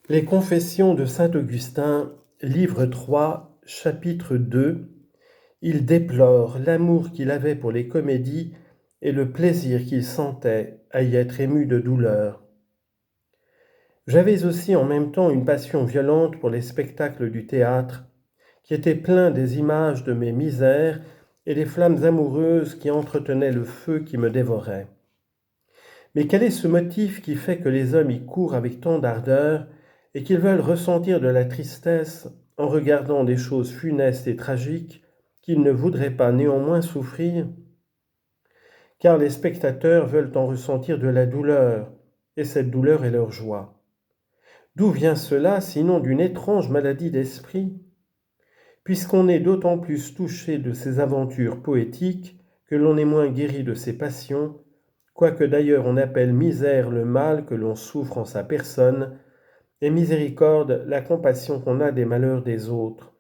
Les Confessions de saint Augustin, livre 3, chapitre 2. Il déplore l'amour qu'il avait pour les comédies et le plaisir qu'il sentait à y être ému de douleur. J'avais aussi en même temps une passion violente pour les spectacles du théâtre, qui étaient pleins des images de mes misères et des flammes amoureuses qui entretenaient le feu qui me dévorait. Mais quel est ce motif qui fait que les hommes y courent avec tant d'ardeur et qu'ils veulent ressentir de la tristesse en regardant des choses funestes et tragiques qu'ils ne voudraient pas néanmoins souffrir? Car les spectateurs veulent en ressentir de la douleur, et cette douleur est leur joie. D'où vient cela, sinon d'une étrange maladie d'esprit? Puisqu'on est d'autant plus touché de ces aventures poétiques que l'on est moins guéri de ses passions, quoique d'ailleurs on appelle misère le mal que l'on souffre en sa personne, et miséricorde la compassion qu'on a des malheurs des autres.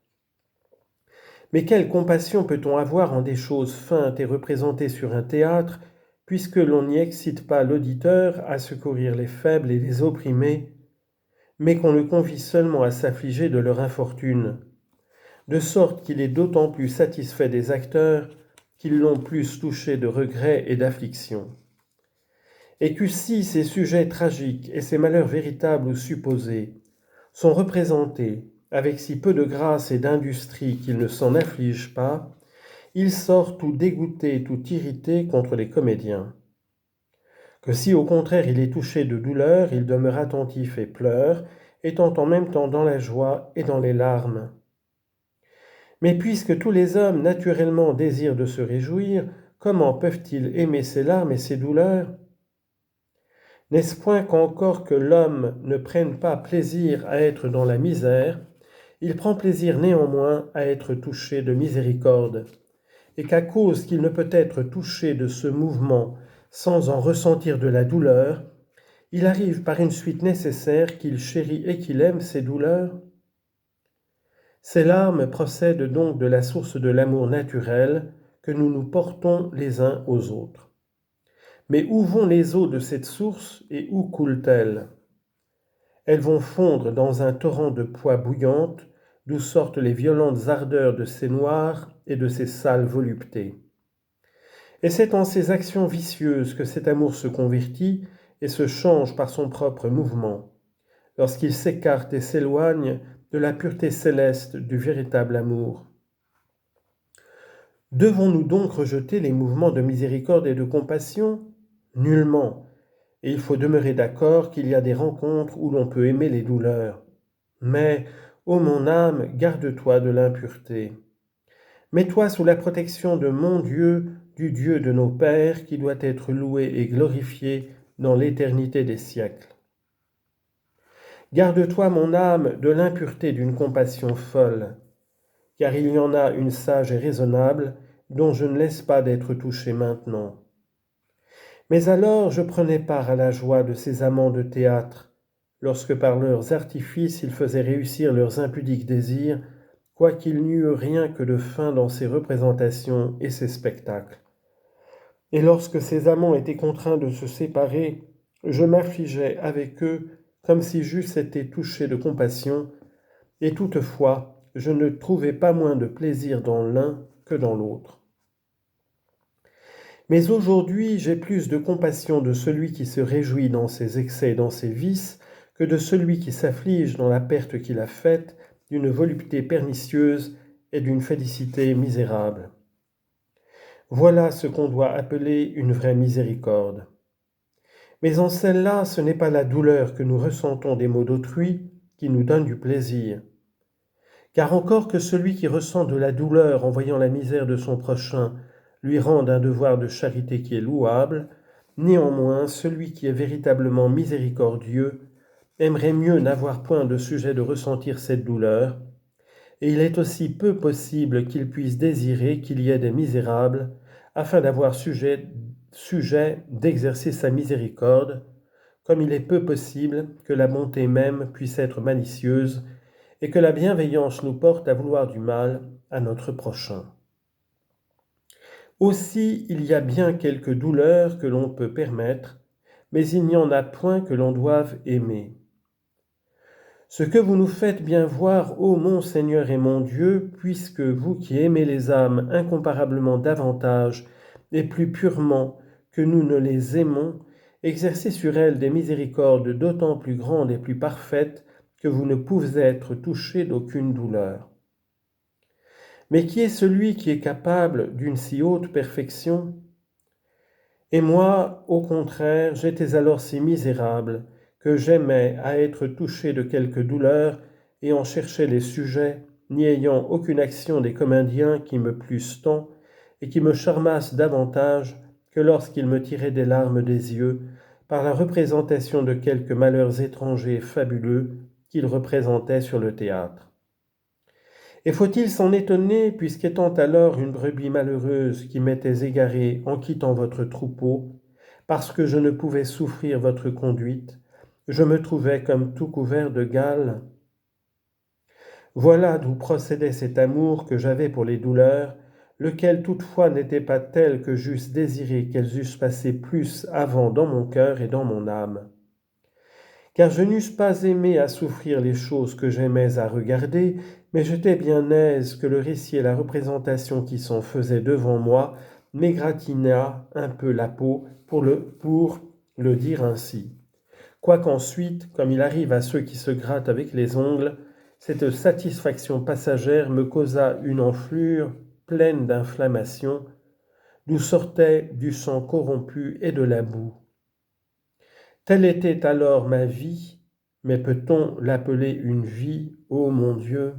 Mais quelle compassion peut-on avoir en des choses feintes et représentées sur un théâtre, puisque l'on n'y excite pas l'auditeur à secourir les faibles et les opprimés, mais qu'on le convie seulement à s'affliger de leur infortune, de sorte qu'il est d'autant plus satisfait des acteurs qu'ils l'ont plus touché de regrets et d'afflictions. Et que si ces sujets tragiques et ces malheurs véritables ou supposés sont représentés avec si peu de grâce et d'industrie qu'ils ne s'en affligent pas, il sort tout dégoûté, tout irrité contre les comédiens. Que si au contraire il est touché de douleur, il demeure attentif et pleure, étant en même temps dans la joie et dans les larmes. Mais puisque tous les hommes naturellement désirent de se réjouir, comment peuvent-ils aimer ces larmes et ces douleurs? N'est-ce point qu'encore que l'homme ne prenne pas plaisir à être dans la misère, il prend plaisir néanmoins à être touché de miséricorde, et qu'à cause qu'il ne peut être touché de ce mouvement sans en ressentir de la douleur, il arrive par une suite nécessaire qu'il chérit et qu'il aime ces douleurs? Ces larmes procèdent donc de la source de l'amour naturel que nous nous portons les uns aux autres. Mais où vont les eaux de cette source et où coulent-elles? Elles vont fondre dans un torrent de poix bouillante, d'où sortent les violentes ardeurs de ces noirs et de ces sales voluptés. Et c'est en ces actions vicieuses que cet amour se convertit et se change par son propre mouvement, lorsqu'il s'écarte et s'éloigne de la pureté céleste du véritable amour. Devons-nous donc rejeter les mouvements de miséricorde et de compassion? Nullement. Et il faut demeurer d'accord qu'il y a des rencontres où l'on peut aimer les douleurs. Mais, ô mon âme, garde-toi de l'impureté. Mets-toi sous la protection de mon Dieu, du Dieu de nos pères, qui doit être loué et glorifié dans l'éternité des siècles. Garde-toi, mon âme, de l'impureté d'une compassion folle, car il y en a une sage et raisonnable, dont je ne laisse pas d'être touché maintenant. Mais alors je prenais part à la joie de ces amants de théâtre, lorsque par leurs artifices ils faisaient réussir leurs impudiques désirs, quoiqu'il n'y eût rien que de fin dans ces représentations et ces spectacles. Et lorsque ces amants étaient contraints de se séparer, je m'affligeais avec eux comme si j'eusse été touché de compassion, et toutefois je ne trouvais pas moins de plaisir dans l'un que dans l'autre. Mais aujourd'hui j'ai plus de compassion de celui qui se réjouit dans ses excès et dans ses vices que de celui qui s'afflige dans la perte qu'il a faite d'une volupté pernicieuse et d'une félicité misérable. Voilà ce qu'on doit appeler une vraie miséricorde. Mais en celle-là, ce n'est pas la douleur que nous ressentons des maux d'autrui qui nous donne du plaisir. Car encore que celui qui ressent de la douleur en voyant la misère de son prochain lui rende un devoir de charité qui est louable, néanmoins celui qui est véritablement miséricordieux aimerait mieux n'avoir point de sujet de ressentir cette douleur, et il est aussi peu possible qu'il puisse désirer qu'il y ait des misérables, afin d'avoir sujet d'exercer sa miséricorde, comme il est peu possible que la bonté même puisse être malicieuse, et que la bienveillance nous porte à vouloir du mal à notre prochain. Aussi, il y a bien quelques douleurs que l'on peut permettre, mais il n'y en a point que l'on doive aimer. Ce que vous nous faites bien voir, ô mon Seigneur et mon Dieu, puisque vous qui aimez les âmes incomparablement davantage et plus purement que nous ne les aimons, exercez sur elles des miséricordes d'autant plus grandes et plus parfaites que vous ne pouvez être touchés d'aucune douleur. Mais qui est celui qui est capable d'une si haute perfection ? Et moi, au contraire, j'étais alors si misérable que j'aimais à être touché de quelque douleur et en cherchais les sujets, n'y ayant aucune action des comédiens qui me plussent tant et qui me charmassent davantage que lorsqu'ils me tiraient des larmes des yeux par la représentation de quelques malheurs étrangers et fabuleux qu'ils représentaient sur le théâtre. Et faut-il s'en étonner, puisqu'étant alors une brebis malheureuse qui m'était égarée en quittant votre troupeau, parce que je ne pouvais souffrir votre conduite, je me trouvais comme tout couvert de gales. Voilà d'où procédait cet amour que j'avais pour les douleurs, lequel toutefois n'était pas tel que j'eusse désiré qu'elles eussent passé plus avant dans mon cœur et dans mon âme. Car je n'eusse pas aimé à souffrir les choses que j'aimais à regarder, mais j'étais bien aise que le récit et la représentation qui s'en faisaient devant moi m'égratignât un peu la peau pour le dire ainsi. Quoiqu'ensuite, comme il arrive à ceux qui se grattent avec les ongles, cette satisfaction passagère me causa une enflure pleine d'inflammation, d'où sortait du sang corrompu et de la boue. Telle était alors ma vie, mais peut-on l'appeler une vie, ô mon Dieu ?